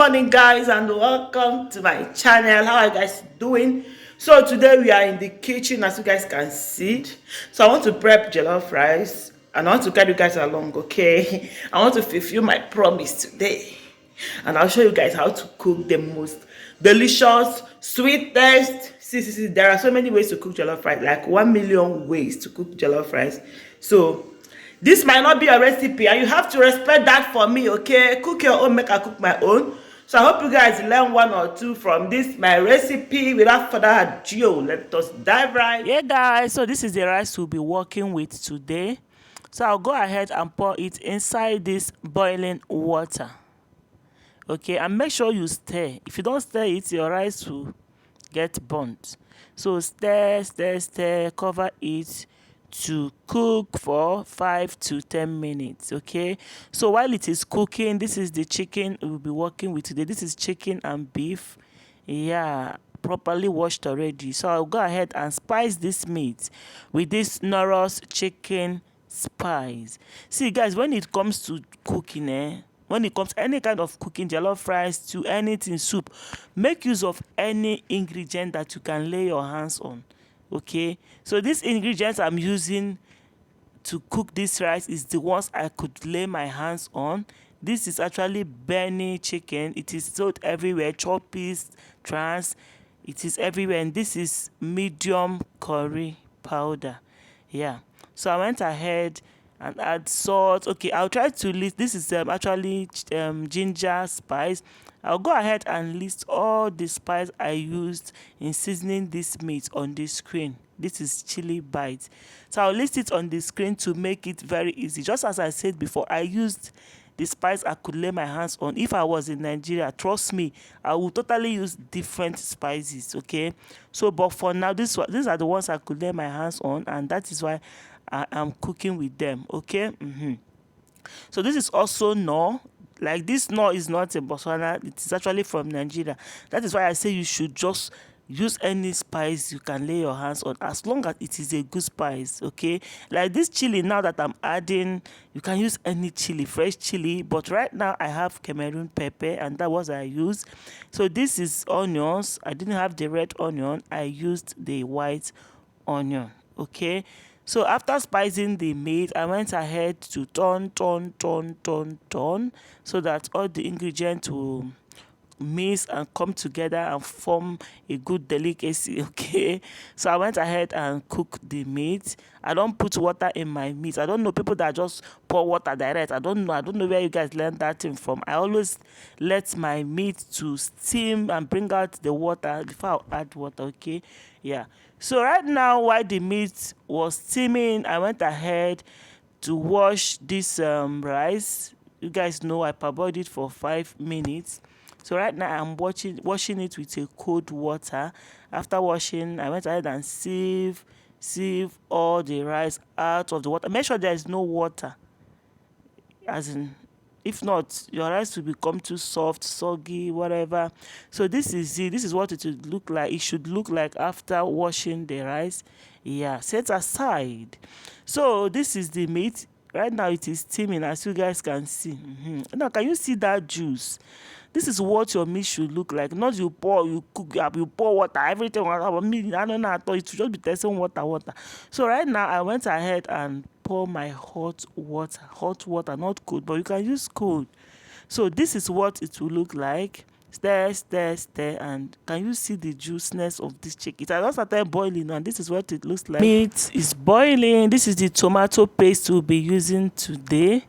morning, guys, and welcome to my channel. How are you guys doing? So today we are in the kitchen, as you guys can see. So I want to prep jollof rice and I want to carry you guys along. Okay, I want to fulfill my promise today, and I'll show you guys how to cook the most delicious, sweetest. See, there are so many ways to cook jollof rice, like 1 million ways to cook jollof rice. So this might not be a recipe, and you have to respect that for me. Okay, cook your own, make I cook my own. So I hope you guys learn one or two from this my recipe. Without further ado, let us dive right. Yeah, guys, so this is the rice we'll be working with today. So I'll go ahead and pour it inside this boiling water. Okay, and make sure you stir. If you don't stir it, your rice will get burnt. So stir, cover it to cook for 5 to 10 minutes. Okay, so while it is cooking, this is the chicken we'll be working with today. This is chicken and beef, yeah, properly washed already. So I'll go ahead and spice this meat with this Noros chicken spice. See, guys, when it comes to cooking, when it comes to any kind of cooking, jollof rice to anything, soup, make use of any ingredient that you can lay your hands on. Okay, so these ingredients I'm using to cook this rice is the ones I could lay my hands on. This is actually Benny chicken. It is sold everywhere, choppies, trans, it is everywhere. And this is medium curry powder. Yeah, so I went ahead and add salt. Okay, I'll try to list. This is actually ginger spice. I'll go ahead and list all the spice I used in seasoning this meat on the screen. This is chili bites. So I'll list it on the screen to make it very easy. Just as I said before, I used the spice I could lay my hands on. If I was in Nigeria, trust me, I would totally use different spices. Okay, so but for now, these are the ones I could lay my hands on, and that is why I am cooking with them. Okay. So this is also no. Like, this no is not a Botswana, it is actually from Nigeria. That is why I say you should just use any spice you can lay your hands on, as long as it is a good spice. Okay, like this chili now that I'm adding, you can use any chili, fresh chili, but right now I have Cameroon pepper, and that was I used. So this is onions. I didn't have the red onion, I used the white onion. Okay, so after spicing the meat, I went ahead to turn, so that all the ingredients will mix and come together and form a good delicacy. Okay, so I went ahead and cook the meat. I don't put water in my meat. I don't know people that just pour water direct. I don't know where you guys learned that thing from. I always let my meat to steam and bring out the water before I add water. Okay, yeah. So right now, while the meat was steaming, I went ahead to wash this rice. You guys know I parboiled it for 5 minutes. So right now I'm washing it with a cold water. After washing, I went ahead and sieve all the rice out of the water. Make sure there is no water, as in, if not, your rice will become too soft, soggy, whatever. So this is it. This is what it would look like. It should look like after washing the rice. Yeah, set aside. So this is the meat. Right now it is steaming, as you guys can see. Now, can you see that juice? This is what your meat should look like. Not you cook, you pour water, everything. I don't know at all. It should just be testing water. So right now I went ahead and pour my hot water, not cold, but you can use cold. So this is what it will look like. Stir, and can you see the juiciness of this chicken? It has just started boiling, and this is what it looks like. Meat is boiling. This is the tomato paste we'll be using today.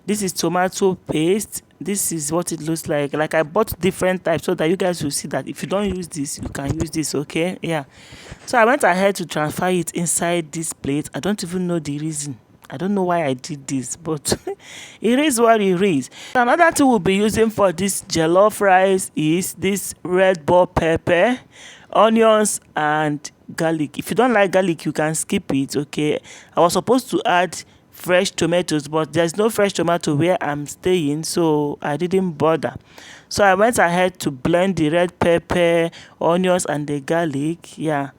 This is tomato paste. This is what it looks like. Like, I bought different types so that you guys will see that if you don't use this, you can use this. Okay, yeah. So I went ahead to transfer it inside this plate. I don't even know the reason. I don't know why I did this, but it is what it is. Another thing we'll be using for this jollof rice is this red bell pepper, onions, and garlic. If you don't like garlic, you can skip it. Okay, I was supposed to add fresh tomatoes, but there's no fresh tomato where I'm staying, so I didn't bother. So I went ahead to blend the red pepper, onions, and the garlic. Yeah,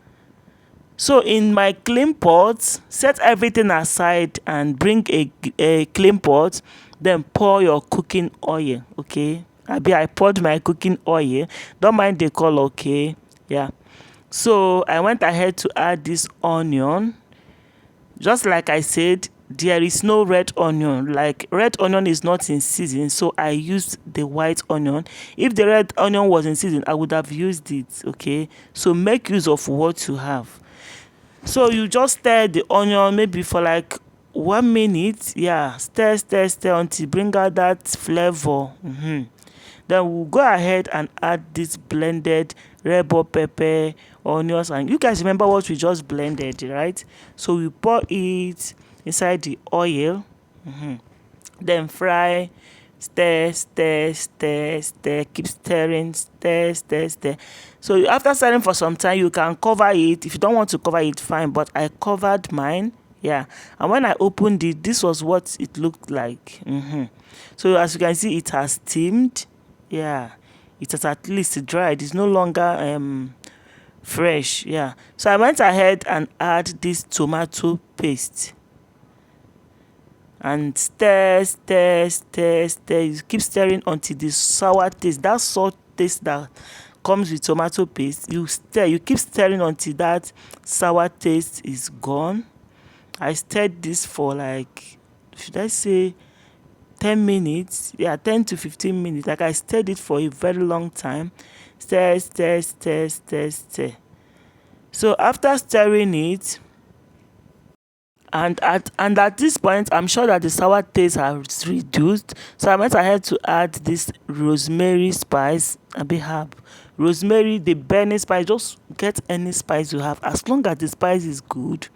so in my clean pot, set everything aside and bring a clean pot, then pour your cooking oil. Okay, I poured my cooking oil. Don't mind the color, okay? Yeah. So I went ahead to add this onion. Just like I said, there is no red onion. Like, red onion is not in season, so I used the white onion. If the red onion was in season, I would have used it, okay? So make use of what you have. So you just stir the onion maybe for like 1 minute. Yeah, stir until you bring out that flavor. Then we'll go ahead and add this blended red bell pepper, onions, and you guys remember what we just blended, right? So we pour it inside the oil. Then fry, stir, keep stirring, stir. So after stirring for some time, you can cover it. If you don't want to cover it, fine, but I covered mine. Yeah, and when I opened it, this was what it looked like. So as you can see, it has steamed. Yeah, it has at least dried. It's no longer fresh. Yeah, so I went ahead and add this tomato paste and stir. You keep stirring until the sour taste, that salt taste that comes with tomato paste, you stir, you keep stirring until that sour taste is gone. I stirred this for like, should I say 10 minutes? Yeah, 10 to 15 minutes. Like, I stirred it for a very long time. Stir. So after stirring it, and at this point, I'm sure that the sour taste has reduced. So I went ahead to add this rosemary spice, a bit herb. Rosemary, the burning spice, just get any spice you have. As long as the spice is good.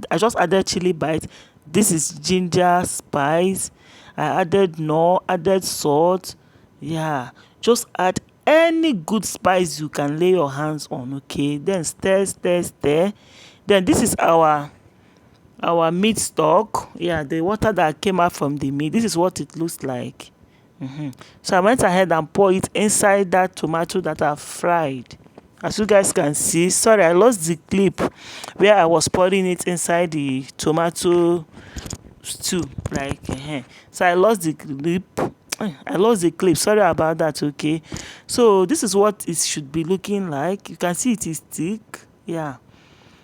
I just added chili bite. This is ginger spice. I added added salt. Yeah, just add any good spice you can lay your hands on, okay? Then stir. Then this is our meat stock. Yeah, the water that came out from the meat. This is what it looks like. So I went ahead and pour it inside that tomato that I fried. As you guys can see, sorry, I lost the clip where I was pouring it inside the tomato stew. Like, so I lost the clip. Sorry about that, okay? So this is what it should be looking like. You can see it is thick. Yeah.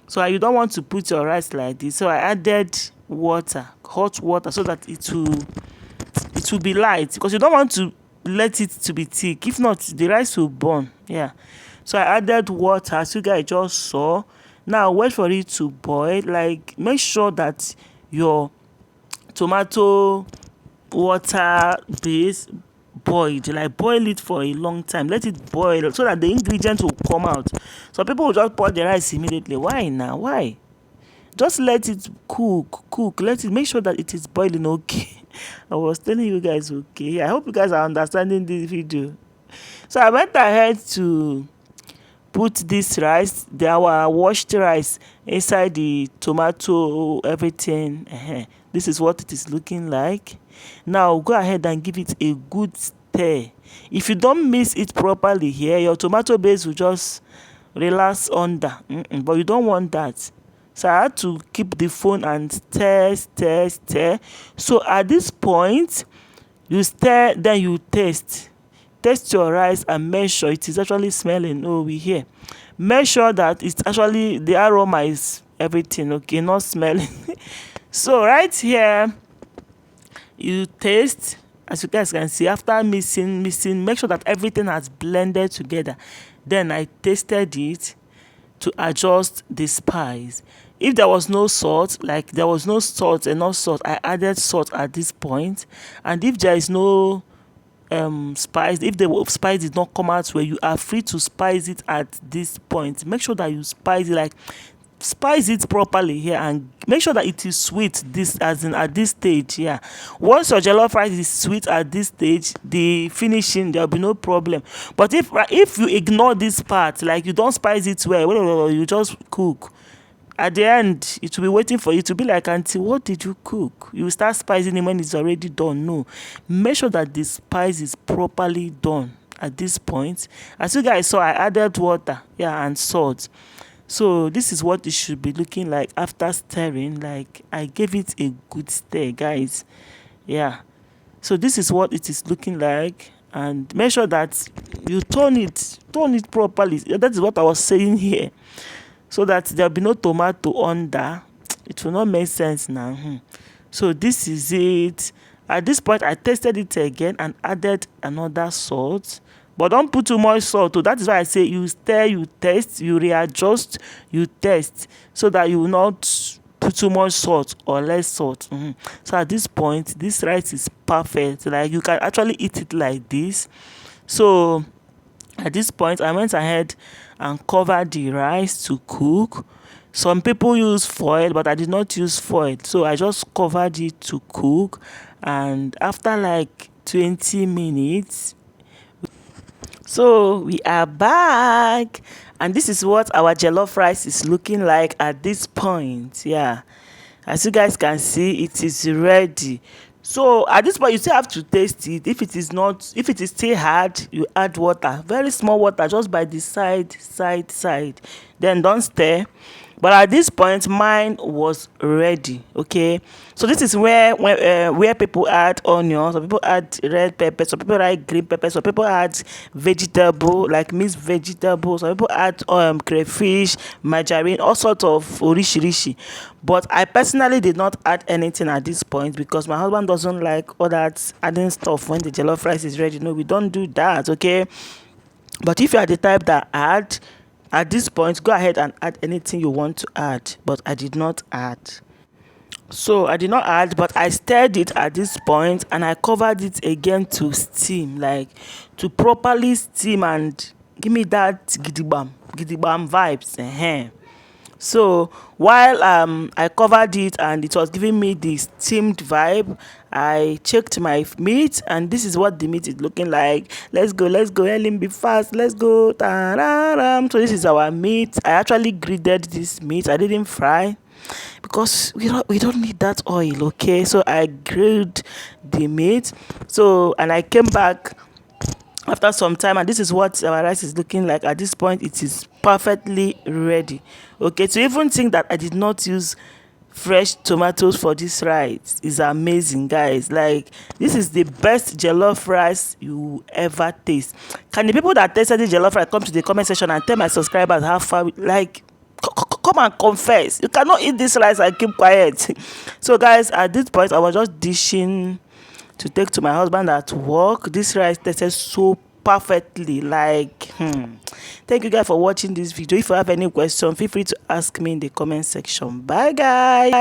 So you don't want to put your rice like this. So I added water, hot water, so that it will be light, because you don't want to let it to be thick. If not, the rice will burn. Yeah. So I added water, as you guys just saw. Now wait for it to boil. Like, make sure that your tomato water base boiled. Like, boil it for a long time. Let it boil so that the ingredients will come out. So people will just pour the rice immediately. Why now? Why? Just let it cook. Let it, make sure that it is boiling, okay? I was telling you guys, okay? I hope you guys are understanding this video. So I went ahead to put this rice, our washed rice, inside the tomato, everything. This is what it is looking like. Now go ahead and give it a good stir. If you don't mix it properly here, your tomato base will just relax under. But you don't want that. So I had to keep the phone and stir. So at this point, you stir, then you taste. Taste your rice and make sure it is actually smelling. Oh, we hear. Make sure that it's actually, the aroma is everything, okay, not smelling. So right here, you taste. As you guys can see, after mixing, make sure that everything has blended together. Then I tasted it to adjust the spice. If there was no salt, like there was no salt, enough salt, I added salt at this point. And if there is no spice, if the spice did not come out well, you are free to spice it at this point. Make sure that you spice it, like spice it properly here, and make sure that it is sweet, this as in at this stage. Yeah, once your jollof rice is sweet at this stage, the finishing, there'll be no problem. But if you ignore this part, like you don't spice it well, you just cook, at the end it will be waiting for you to be like, auntie, what did you cook? You start spicing it when it's already done. No, make sure that the spice is properly done at this point. As you guys saw, I added water, yeah, and salt. So this is what it should be looking like after stirring. Like, I gave it a good stir, guys. Yeah, so this is what it is looking like and make sure that you turn it properly. That is what I was saying here, so that there'll be no tomato under. It will not make sense now. So this is it. At this point, I tested it again and added another salt. But don't put too much salt. So that is why I say you stir, you test, you readjust, you test, so that you will not put too much salt or less salt. So at this point, this rice is perfect. Like, you can actually eat it like this. So at this point, I went ahead and covered the rice to cook. Some people use foil, but I did not use foil. So I just covered it to cook. And after like 20 minutes, so we are back. And this is what our jollof rice is looking like at this point. Yeah. As you guys can see, it is ready. So at this point, you still have to taste it. If it is still hard, you add water, very small water, just by the side. Then don't stir. But at this point, mine was ready. Okay, so this is where people add onions, some people add red pepper, some people add green pepper, some people add vegetable like mixed vegetables, some people add crayfish, margarine, all sorts of orishirishi. But I personally did not add anything at this point because my husband doesn't like all that adding stuff when the jollof rice is ready. No, we don't do that. Okay, but if you are the type that add, at this point, go ahead and add anything you want to add. But I did not add. So I did not add, but I stirred it at this point and I covered it again to steam, like to properly steam and give me that gidigam vibes. So while I covered it and it was giving me the steamed vibe, I checked my meat and this is what the meat is looking like. Let's go, Ellen, be fast, let's go. Ta-ra-ram. So this is our meat. I actually grilled this meat. I didn't fry because we don't need that oil. Okay, so I grilled the meat. So, and I came back after some time and this is what our rice is looking like. At this point, it is perfectly ready. Okay, to even think that I did not use fresh tomatoes for this rice is amazing, guys. Like, this is the best jollof rice you ever taste. Can the people that tasted the jollof rice come to the comment section and tell my subscribers how far come and confess? You cannot eat this rice and keep quiet. So guys, at this point, I was just dishing to take to my husband at work. This rice tasted so perfectly. Like, thank you guys for watching this video. If you have any question, feel free to ask me in the comment section. Bye guys.